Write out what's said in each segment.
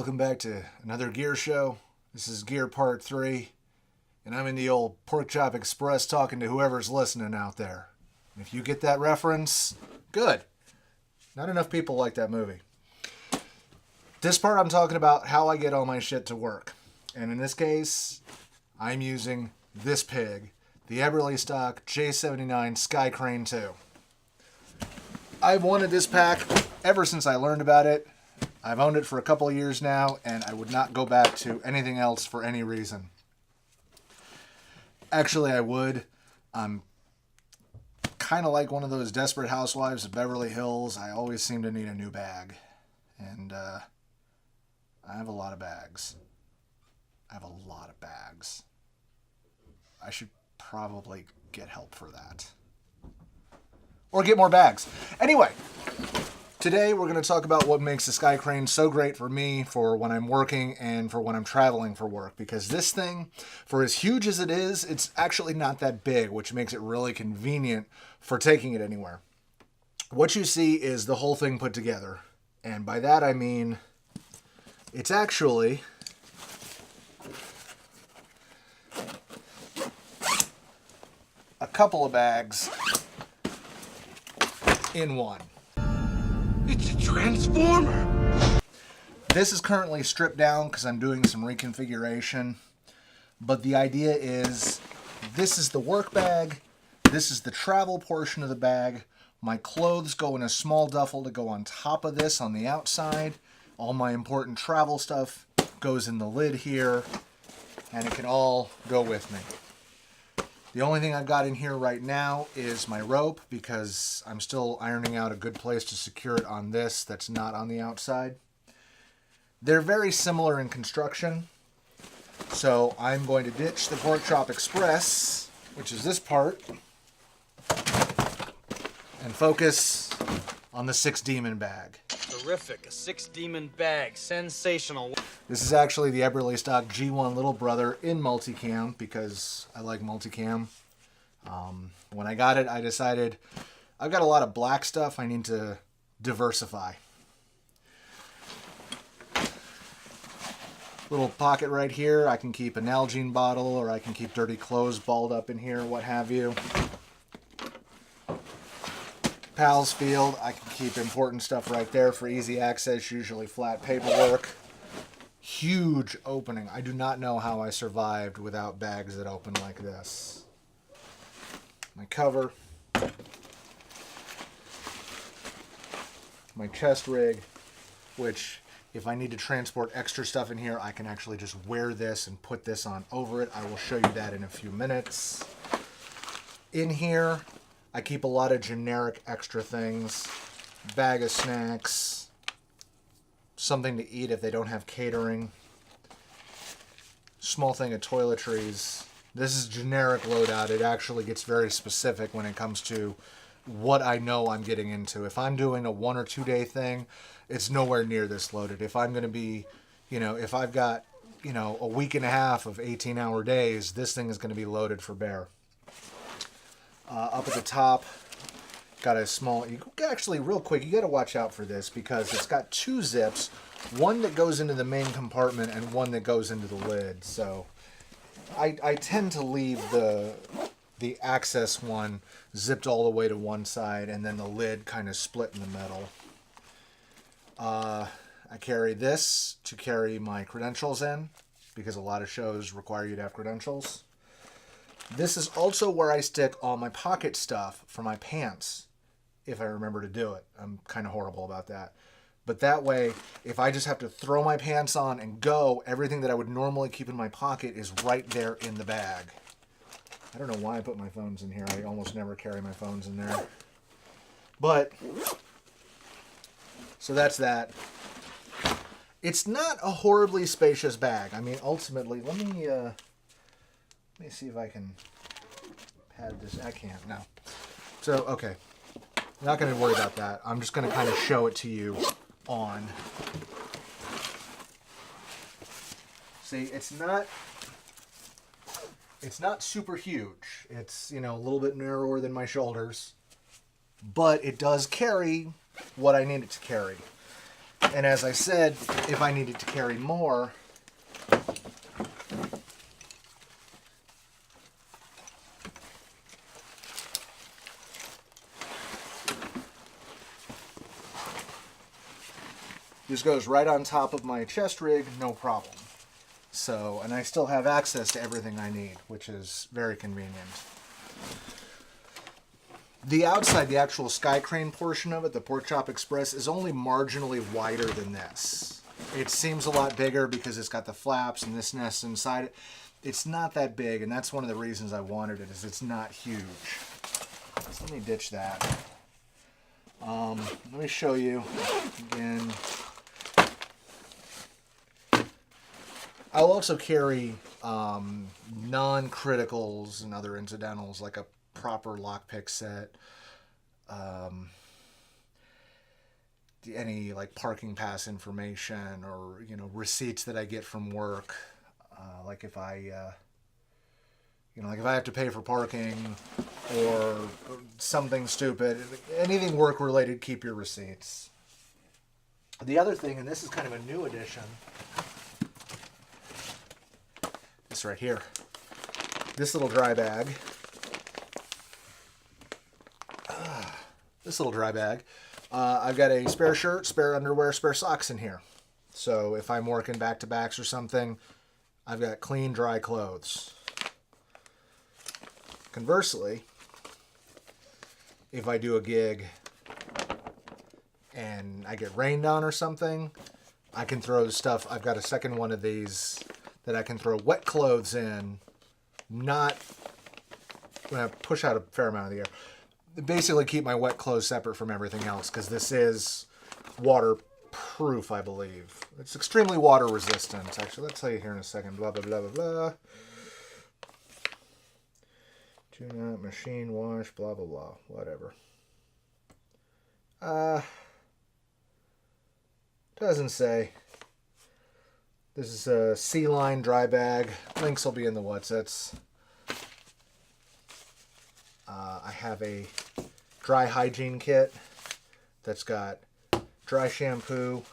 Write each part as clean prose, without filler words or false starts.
welcome back to another gear show. This is Gear Part 3, and I'm in the old Pork Chop Express talking to whoever's listening out there. And if you get that reference, good. Not enough people like that movie. This part I'm talking about how I get all my shit to work. And in this case, I'm using this pig, the Eberlestock J79 Skycrane II. I've wanted this pack ever since I learned about it. I've owned it for a couple of years now, and I would not go back to anything else for any reason. Actually, I would. I'm kind of like one of those desperate housewives of Beverly Hills. I always seem to need a new bag. And I have a lot of bags. I should probably get help for that. Or get more bags. Anyway, today we're going to talk about what makes the Skycrane so great for me for when I'm working and for when I'm traveling for work. Because this thing, for as huge as it is, it's actually not that big, which makes it really convenient for taking it anywhere. What you see is the whole thing put together. And by that I mean, it's actually a couple of bags in one. It's a transformer! This is currently stripped down because I'm doing some reconfiguration. But the idea is, this is the work bag, this is the travel portion of the bag. My clothes go in a small duffel to go on top of this on the outside. All my important travel stuff goes in the lid here, and it can all go with me. The only thing I've got in here right now is my rope, because I'm still ironing out a good place to secure it on this that's not on the outside. They're very similar in construction, so I'm going to ditch the Pork Chop Express, which is this part, and focus on the 6 Demon bag. Terrific, a 6 Demon bag, sensational. This is actually the Eberlestock G1 little brother in multicam, because I like multicam. When I got it, I decided I've got a lot of black stuff I need to diversify. Little pocket right here, I can keep an Nalgene bottle, or I can keep dirty clothes balled up in here, what have you. Pal's field, I can keep important stuff right there for easy access, usually flat paperwork. Huge opening. I do not know how I survived without bags that open like this. My cover. My chest rig, which if I need to transport extra stuff in here, I can actually just wear this and put this on over it. I will show you that in a few minutes. In here, I keep a lot of generic extra things. Bag of snacks. Something to eat if they don't have catering. Small thing of toiletries. This is generic loadout. It actually gets very specific when it comes to what I know I'm getting into. If I'm doing a 1 or 2 day thing, it's nowhere near this loaded. If I'm going to be, if I've got, a week and a half of 18-hour days, this thing is going to be loaded for bear. Up at the top, got a small, actually real quick, you got to watch out for this because it's got 2 zips, one that goes into the main compartment and one that goes into the lid. So I tend to leave the access one zipped all the way to one side and then the lid kind of split in the middle. I carry this to carry my credentials in because a lot of shows require you to have credentials. This is also where I stick all my pocket stuff for my pants, if I remember to do it. I'm kind of horrible about that. But that way, if I just have to throw my pants on and go, everything that I would normally keep in my pocket is right there in the bag. I don't know why I put my phones in here. I almost never carry my phones in there. But, so that's that. It's not a horribly spacious bag. I mean, ultimately, let me see if I can pad this. I can't, no. So, okay. Not going to worry about that. I'm just going to kind of show it to you on. See, it's not super huge. It's, a little bit narrower than my shoulders. But it does carry what I need it to carry. And as I said, if I needed to carry more, this goes right on top of my chest rig, no problem. So, and I still have access to everything I need, which is very convenient. The outside, the actual Skycrane portion of it, the Pork Chop Express, is only marginally wider than this. It seems a lot bigger because it's got the flaps and this nest inside it. It's not that big, and that's one of the reasons I wanted it, is it's not huge. So let me ditch that. Let me show you again. I'll also carry non-criticals and other incidentals, like a proper lockpick set, any like parking pass information, or receipts that I get from work, like if I like if I have to pay for parking or something stupid, anything work related, keep your receipts. The other thing, and this is kind of a new addition, this right here, this little dry bag. This little dry bag. I've got a spare shirt, spare underwear, spare socks in here. So if I'm working back-to-backs or something, I've got clean, dry clothes. Conversely, if I do a gig and I get rained on or something, I can throw the stuff. I've got a second one of these that I can throw wet clothes in, not when I push out a fair amount of the air. Basically keep my wet clothes separate from everything else, because this is waterproof, I believe. It's extremely water resistant. Actually, let's tell you here in a second. Blah, blah, blah, blah, blah. Do not machine wash, blah, blah, blah. Whatever. Doesn't say. This is a Sealline dry bag. Links will be in the whatsits. I have a dry hygiene kit that's got dry shampoo,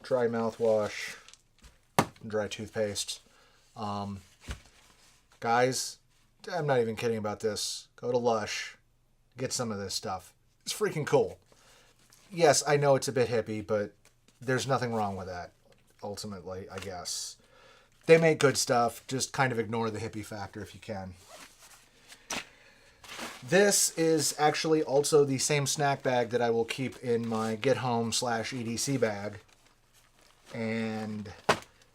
dry mouthwash, and dry toothpaste. Guys, I'm not even kidding about this. Go to Lush, get some of this stuff. It's freaking cool. Yes, I know it's a bit hippie, but there's nothing wrong with that, ultimately, I guess. They make good stuff. Just kind of ignore the hippie factor if you can. This is actually also the same snack bag that I will keep in my get home / EDC bag. And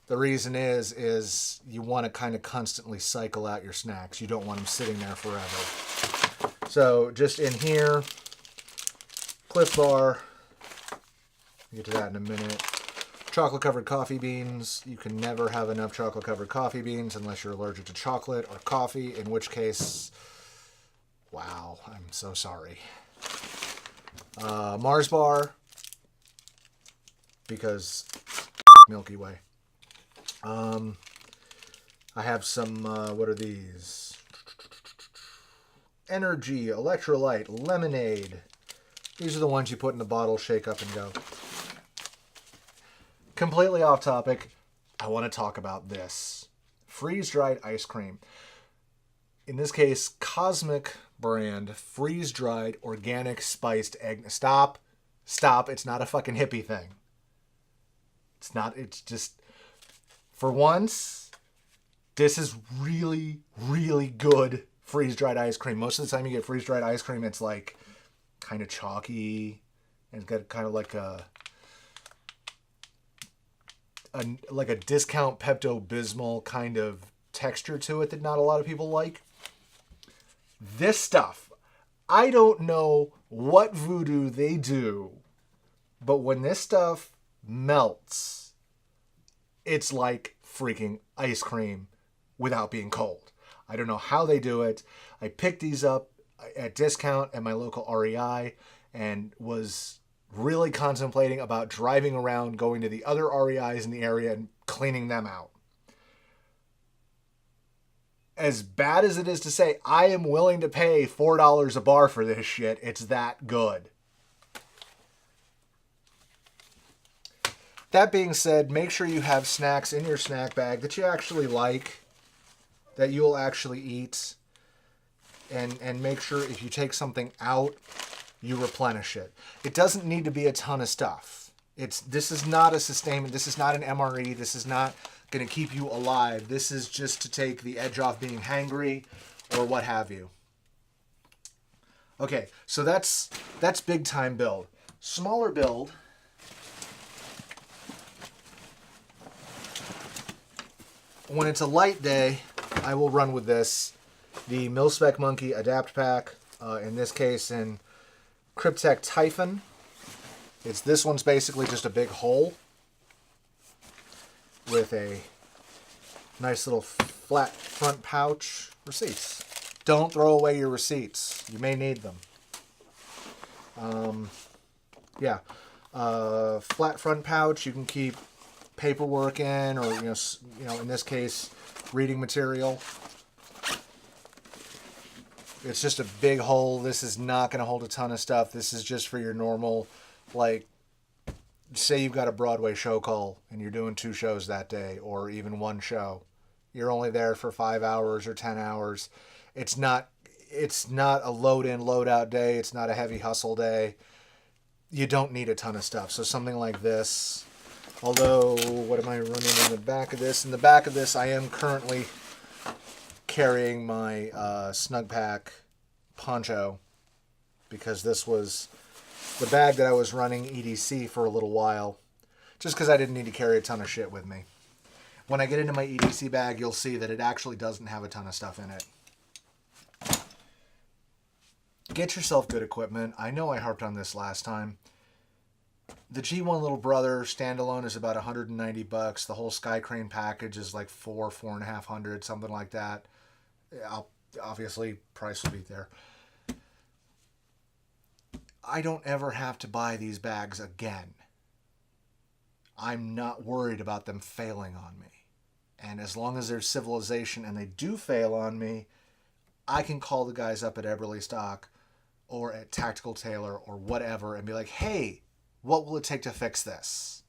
the reason is you want to kind of constantly cycle out your snacks. You don't want them sitting there forever. So just in here, Cliff Bar. I'll get to that in a minute. Chocolate-covered coffee beans. You can never have enough chocolate-covered coffee beans unless you're allergic to chocolate or coffee, in which case, wow, I'm so sorry. Mars bar, because Milky Way. I have some, what are these? Energy, electrolyte, lemonade. These are the ones you put in a bottle, shake up and go. Completely off topic, I want to talk about this. Freeze-dried ice cream. In this case, Cosmic brand, freeze-dried organic spiced egg. Stop. It's not a fucking hippie thing. It's not, it's just, for once, this is really, really good freeze-dried ice cream. Most of the time you get freeze-dried ice cream, it's like kind of chalky, and it's got kind of like a discount Pepto-Bismol kind of texture to it that not a lot of people like. This stuff, I don't know what voodoo they do, but when this stuff melts, it's like freaking ice cream without being cold. I don't know how they do it. I picked these up at discount at my local REI and was really contemplating about driving around, going to the other REIs in the area and cleaning them out. As bad as it is to say, I am willing to pay $4 a bar for this shit. It's that good. That being said, make sure you have snacks in your snack bag that you actually like, that you'll actually eat, and make sure if you take something out, you replenish it. It doesn't need to be a ton of stuff. This is not a sustainment. This is not an MRE. This is not going to keep you alive. This is just to take the edge off being hangry or what have you. Okay, so that's big time build. Smaller build. When it's a light day, I will run with this. The Mil-Spec Monkey Adapt Pack, in this case in Cryptek Typhon. This one's basically just a big hole with a nice little flat front pouch. Receipts. Don't throw away your receipts. You may need them. Yeah. Flat front pouch. You can keep paperwork in, or you know, in this case, reading material. It's just a big hole. This is not going to hold a ton of stuff. This is just for your normal, like, say you've got a Broadway show call and you're doing 2 shows that day, or even 1 show. You're only there for 5 hours or 10 hours. It's not a load in, load out day. It's not a heavy hustle day. You don't need a ton of stuff. So something like this. Although, what am I running in the back of this? In the back of this, I am currently carrying my Snugpak Poncho, because this was the bag that I was running EDC for a little while, just because I didn't need to carry a ton of shit with me. When I get into my EDC bag, you'll see that it actually doesn't have a ton of stuff in it. Get yourself good equipment. I know I harped on this last time. The G1 Little Brother standalone is about $190. The whole Skycrane package is like $4,500, something like that. Obviously, price will be there. I don't ever have to buy these bags again. I'm not worried about them failing on me. And as long as there's civilization and they do fail on me, I can call the guys up at Eberlestock or at Tactical Tailor or whatever and be like, hey, what will it take to fix this?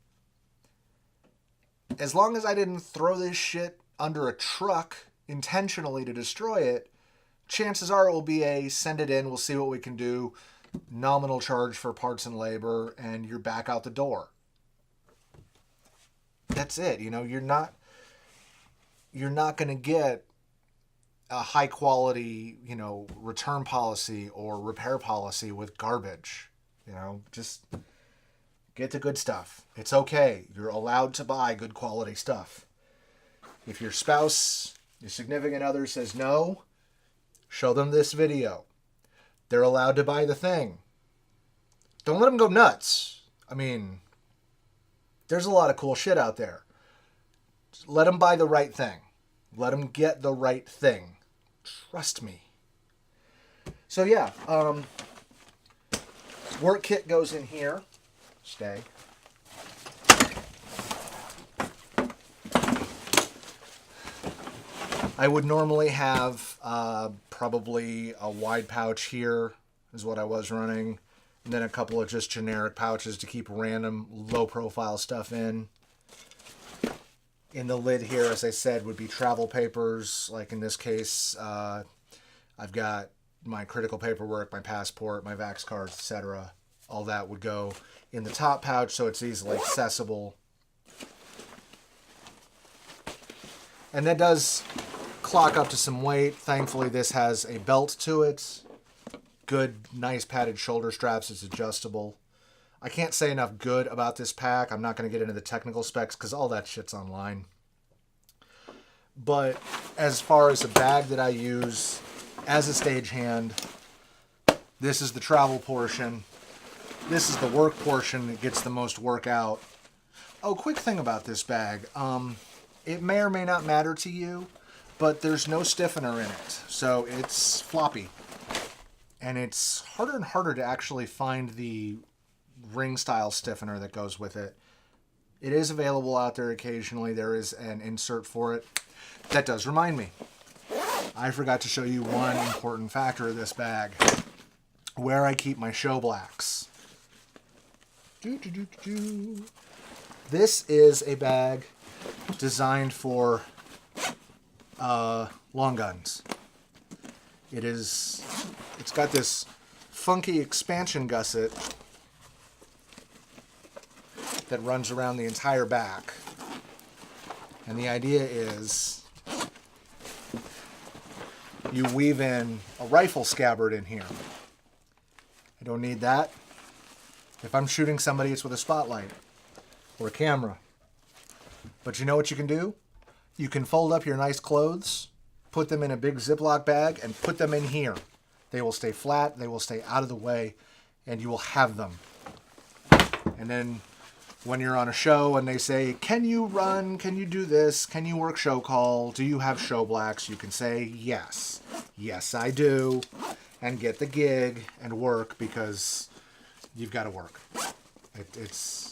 As long as I didn't throw this shit under a truck intentionally to destroy it, chances are it will be a send it in, we'll see what we can do, nominal charge for parts and labor, and you're back out the door. That's it. You know, you're not going to get a high quality, you know, return policy or repair policy with garbage. You know, just get the good stuff. It's okay. You're allowed to buy good quality stuff. If your spouse, your significant other says no, show them this video. They're allowed to buy the thing. Don't let them go nuts. I mean, there's a lot of cool shit out there. Just let them buy the right thing. Let them get the right thing. Trust me. So yeah, work kit goes in here. Stay. I would normally have probably a wide pouch here is what I was running. And then a couple of just generic pouches to keep random low profile stuff in. In the lid here, as I said, would be travel papers. Like in this case, I've got my critical paperwork, my passport, my Vax cards, etc. All that would go in the top pouch so it's easily accessible. And that does clock up to some weight. Thankfully, this has a belt to it. Good, nice padded shoulder straps. It's adjustable. I can't say enough good about this pack. I'm not going to get into the technical specs because all that shit's online. But as far as a bag that I use as a stagehand, this is the travel portion. This is the work portion that gets the most work out. Oh, quick thing about this bag. It may or may not matter to you, but there's no stiffener in it. So it's floppy. And it's harder and harder to actually find the ring style stiffener that goes with it. It is available out there occasionally. There is an insert for it. That does remind me. I forgot to show you one important factor of this bag. Where I keep my show blacks. This is a bag designed for long guns. It's got this funky expansion gusset that runs around the entire back. And the idea is you weave in a rifle scabbard in here. I don't need that. If I'm shooting somebody, it's with a spotlight or a camera. But you know what you can do? You can fold up your nice clothes, put them in a big Ziploc bag, and put them in here. They will stay flat, they will stay out of the way, and you will have them. And then when you're on a show and they say, can you run? Can you do this? Can you work show call? Do you have show blacks? You can say, yes. Yes, I do. And get the gig and work because you've got to work. It's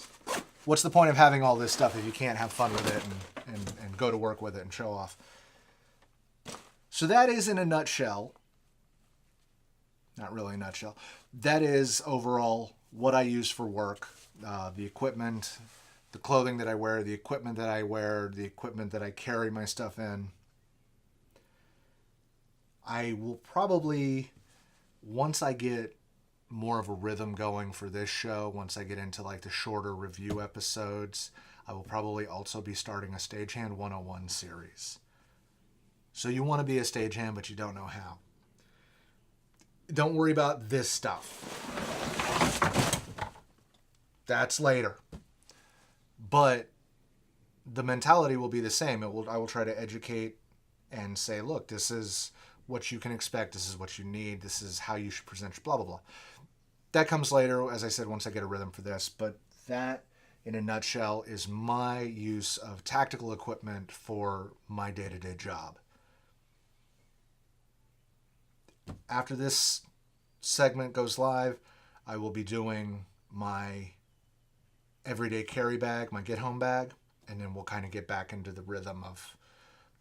what's the point of having all this stuff if you can't have fun with it and go to work with it and show off? So that is in a nutshell. Not really a nutshell. That is overall what I use for work. The equipment, the clothing that I wear, the equipment that I wear, the equipment that I carry my stuff in. I will probably, once I get more of a rhythm going for this show, once I get into like the shorter review episodes, I will probably also be starting a Stagehand 101 series. So you want to be a stagehand, but you don't know how. Don't worry about this stuff. That's later. But the mentality will be the same. I will try to educate and say, look, this is what you can expect. This is what you need. This is how you should present, blah, blah, blah. That comes later, as I said, once I get a rhythm for this. But that, in a nutshell, is my use of tactical equipment for my day-to-day job. After this segment goes live, I will be doing my everyday carry bag, my get-home bag, and then we'll kind of get back into the rhythm of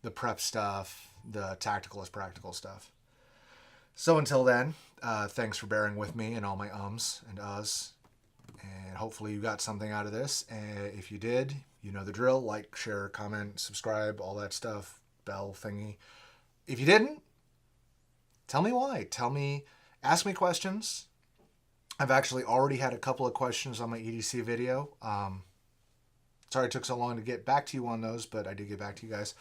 the prep stuff, the tactical is practical stuff. So until then, thanks for bearing with me and all my ums and uhs, and hopefully you got something out of this. And if you did, you know the drill. Like, share, comment, subscribe, all that stuff, bell thingy. If you didn't, tell me why. Ask me questions. I've actually already had a couple of questions on my EDC video. Sorry it took so long to get back to you on those, but I did get back to you guys.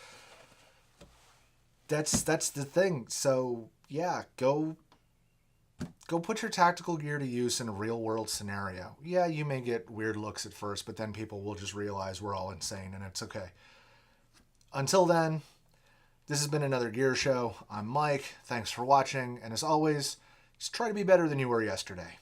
That's the thing. So yeah, go put your tactical gear to use in a real world scenario. Yeah, you may get weird looks at first, but then people will just realize we're all insane and it's okay. Until then, this has been another Gear Show. I'm Mike. Thanks for watching. And as always, just try to be better than you were yesterday.